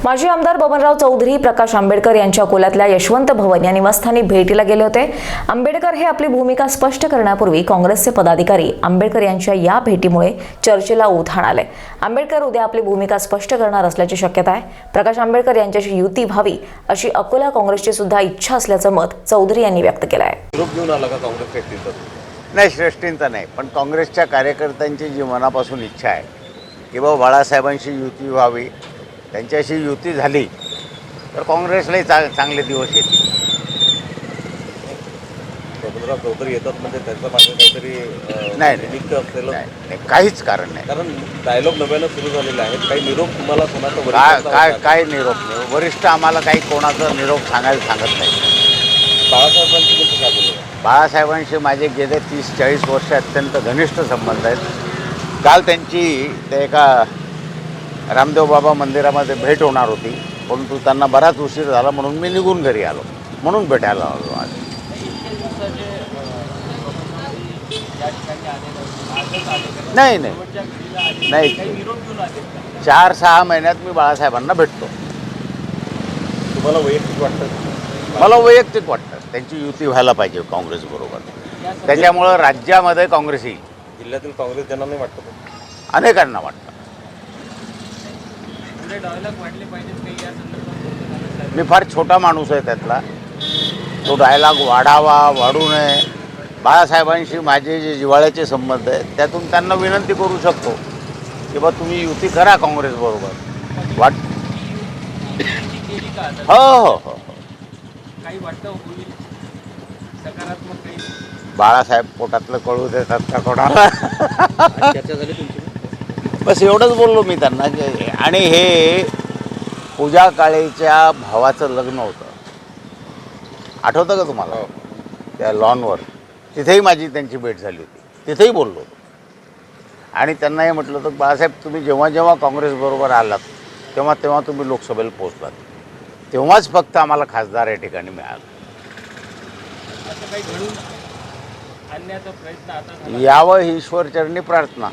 माजी आमदार बबनराव चौधरी प्रकाश आंबेडकर यांच्या अकोल्यातल्या यशवंत भवन या निवासस्थानी भेटीला गेले होते। आंबेडकर हे आपली भूमिका स्पष्ट करण्यापूर्वी काँग्रेसचे पदाधिकारी आंबेडकर यांच्या या भेटीमुळे चर्चेला उधाण आले। आंबेडकर उद्या आपली भूमिका स्पष्ट करणार असल्याची शक्यता आहे। प्रकाश आंबेडकर यांच्याशी युती व्हावी अशी अकोला काँग्रेसची सुद्धा इच्छा असल्याचं मत चौधरी यांनी व्यक्त केलं आहे। ग्रुप घेऊन आला का काँग्रेस व्यक्तींचा? नाही, श्रेष्ठींचा नाही, पण काँग्रेसच्या कार्यकर्त्यांची जी मनापासून इच्छा आहे की बाबा बाळासाहेबांशी युती व्हावी, त्यांच्याशी युती झाली तर काँग्रेसलाही चांगले दिवस येतील। बबनराव चौधरी येतात म्हणजे त्यांचं मागे काहीतरी निमित्त असेल? नाही, काहीच कारण नाही। कारण डायलॉग नव्यानं सुरू झालेला आहे। काही निरोप तुम्हाला कोणाचा काय निरोप नाही, वरिष्ठ आम्हाला काही कोणाचा निरोप सांगायला सांगत नाही। बाळासाहेबांची म्हणजे काय बोलू? बाळासाहेबांशी माझे गेले 30-40 वर्ष अत्यंत घनिष्ठ संबंध आहेत। काल त्यांची ते एका रामदेव बाबा मंदिरामध्ये भेट होणार होती, परंतु त्यांना बराच उशीर झाला म्हणून मी निघून घरी आलो, म्हणून भेटायला आलो आज। नाही नाही नाही, 4-6 महिन्यात मी बाळासाहेबांना भेटतो। तुम्हाला वैयक्तिक वाटतं? मला वैयक्तिक वाटतं त्यांची युती व्हायला पाहिजे काँग्रेसबरोबर, त्याच्यामुळं राज्यामध्ये काँग्रेस येईल। जिल्ह्यातील काँग्रेस ज्यांना नाही वाटतं? अनेकांना वाटतं। मी फार छोटा माणूस आहे त्यातला, तो डायलॉग वाढू नये। बाळासाहेबांशी माझे जे जिव्हाळ्याचे संबंध आहेत त्यातून त्यांना विनंती करू शकतो की बा तुम्ही युती करा काँग्रेसबरोबर। हो हो हो, बाळासाहेब पोटातलं कळू देतात का कोणाला? चर्चा झाली तुमची? बस एवढंच बोललो मी त्यांना। आणि हे पूजा काळेच्या भावाचं लग्न होतं, आठवतं का तुम्हाला? त्या लॉनवर, तिथेही माझी त्यांची भेट झाली होती, तिथेही बोललो होतो। आणि त्यांना हे म्हटलं होतं बाळासाहेब तुम्ही जेव्हा जेव्हा काँग्रेसबरोबर आलात तेव्हा तेव्हा तुम्ही लोकसभेला पोहोचलात, तेव्हाच फक्त आम्हाला खासदार या ठिकाणी मिळाला। यावं ही ईश्वरचरणी प्रार्थना।